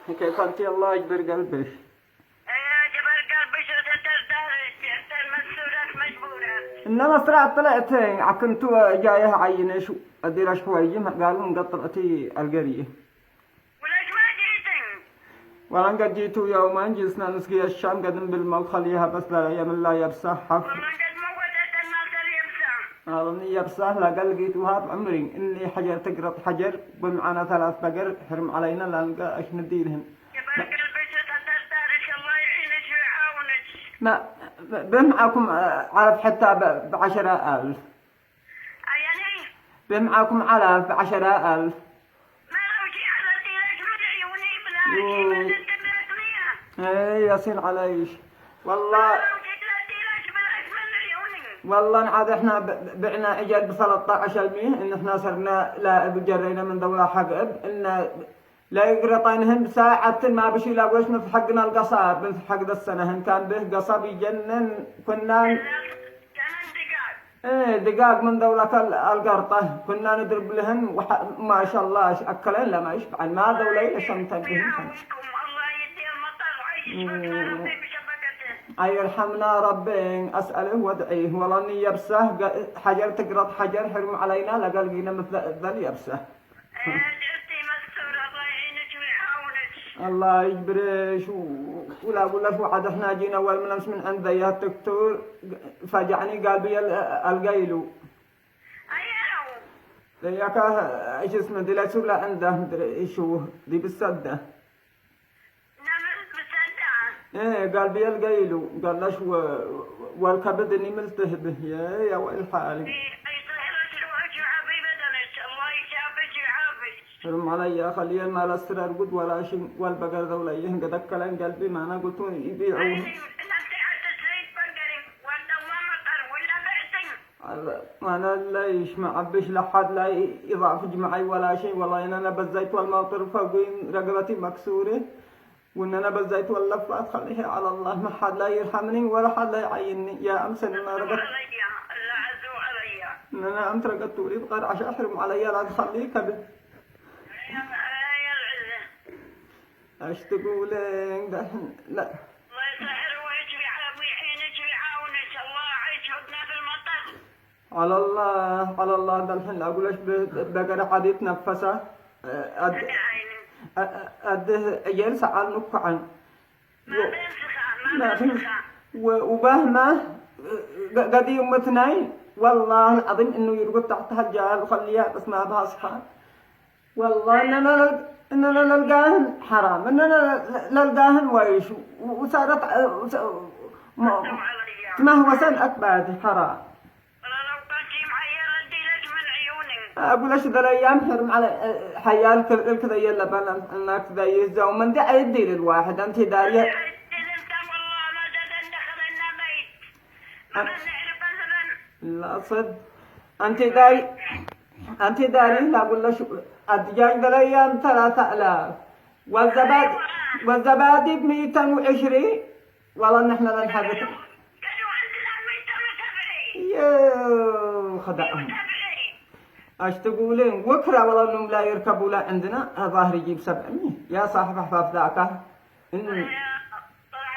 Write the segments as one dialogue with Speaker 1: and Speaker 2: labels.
Speaker 1: كيف أنت؟ الله يجبر قلبك.
Speaker 2: جبر قلبي شو المسورات مجبورات.
Speaker 1: إنما سرعة طلعت كنت جاية عينة شو أدير شوية قالوا مقطعتي القرية.
Speaker 2: وليش ما جيتن؟
Speaker 1: وأنا قد جيت يوما جلسنا نسقي الشام قدم بالماء خليها بس لا يم لا يبسح
Speaker 2: والله قد موتت الناس اليمسة.
Speaker 1: أظني يبسح لا قال لقيتها بعمري إني حجر تقرط حجر ومعنا 3 بقر حرم علينا لا نلقى إيش نديرهن.
Speaker 2: جبر قلبي شو تدارش الله يعينك ويعاونك.
Speaker 1: ما بمعكم عرف حتى ب10,000.
Speaker 2: يعني؟
Speaker 1: بمعكم على ب10,000.
Speaker 2: ما لو شي على ديرك مدعيوني بلا شي ما تدبرتني.
Speaker 1: ايه يصير عليش والله.
Speaker 2: ما لو شي لا ديرك بلا مدعيوني.
Speaker 1: والله عاد احنا بعنا اجل ب13,000 ان احنا صرنا لا بجرينا من دولة حق ان لا يقرطينهن بساعة ما بشي لا وش في حقنا القصاب في حق ذا السنة هن كان به قصب يجنن كنا
Speaker 2: كان دقاق.
Speaker 1: ايه دقاق من دولة القرطة كنا نضرب لهن ما شاء الله اكلين لما يشبع ما دولة يشمتن بهن.
Speaker 2: يعاونكم الله يدي المطر وعيش فقنا ربي بشبكته.
Speaker 1: أي يرحمنا ربي أسأله وادعيه والله إني يبسه حجر تقرط حجر حرم علينا لقال لقينا مثل ذا يبسه.
Speaker 2: جبتي مستور الله يعينك ويعاونك.
Speaker 1: الله يجبرش ولا أقول لك وعد إحنا جينا أول من أمس من عند ذي الدكتور فجعني قال بي القيلو.
Speaker 2: أيوه.
Speaker 1: ذيك إيش اسمه دي لا سولا عنده مدري شو دي بالسدة. ايه قال بي القيلو قال ليش والكبد اني ملتهبه يا ويل حالي.
Speaker 2: الله يشافك ويعافك.
Speaker 1: حرم علي خلي المال السرر قد ولا شيء والبقر ذوليه قد اكلن قلبي ما انا قلت يبيعوه. انا ليش ما عبش لحد لا يضعف جمعي ولا شيء والله انا بزيت والمطر فوقي رقبتي مكسوره وان انا بزيت واللفات خليها على الله ما حد لا يرحمني ولا حد لا يعيني يا امس ان انا رقدت ان انا امس رقدت ولي بقر عشان احرم علي لا تخليك ايش تقولين ده لا
Speaker 2: الله يسهر ويعينك ويعاونك. الله يعيش حدنا في المطر.
Speaker 1: على الله ده الحين اقول ايش بقر عاد يتنفسه أده ينسى عن نقعا
Speaker 2: ما بينسخ
Speaker 1: وبهمة قديم اثنين والله العظيم انه يرقد تحتها الجال وخليها بس ما بها صحة. والله اننا نلقاهن حرام اننا نلقاهن ويش وصارت ما هو سن اكباد حرام. أقول إيش ذا الأيام حرم على حيال كذا يلا بنا إنك ذا يزا ومن ده يدي للواحد أنت دارية. لا صد أنت داري لا أقول له شو الدجاج ذا الأيام 3,000 والزبادي ب120 والله نحن لا نحرك. يوه خدعهم. ايش تقولين وكرة والله انهم لا يركبوا لا عندنا ظاهر يجيب 700 يا صاحب احفاف ذاك
Speaker 2: طلع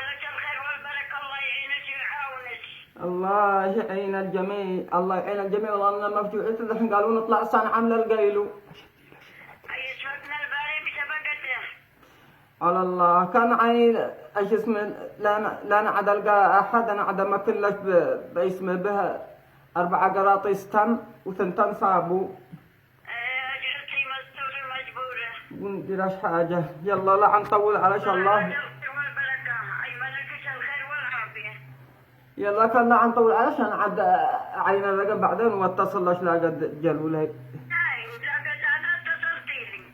Speaker 2: لك الخير والبركة. الله يعينك ويعاونك.
Speaker 1: الله يعين الجميع الله يعين الجميع والله اننا مفتوحين الحين قالوا نطلع صنعاء من القيلو.
Speaker 2: اي شفنا الباري بشبكته.
Speaker 1: على الله كان عين ايش اسمه لا نعد القى احد انا عد ما كلش باسمه بها 4 قراطيس تم و2 صابو.
Speaker 2: جلتي مستورة مجبورة.
Speaker 1: وندير حاجة يلا لا نطول على شاء الله. يلا كان لا نطول علشان عاد عين الرقم بعدين واتصل لش لا قد جلوا لي.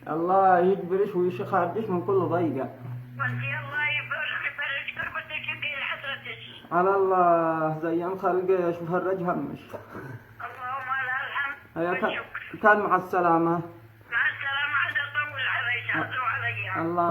Speaker 1: الله يجبرش ويشخرجش من كل ضيقة. على الله زين خلقه شو فرج همش.
Speaker 2: اللهم لك الحمد.
Speaker 1: كان مع السلامة.
Speaker 2: مع السلامة عاد اطول عليك.
Speaker 1: الله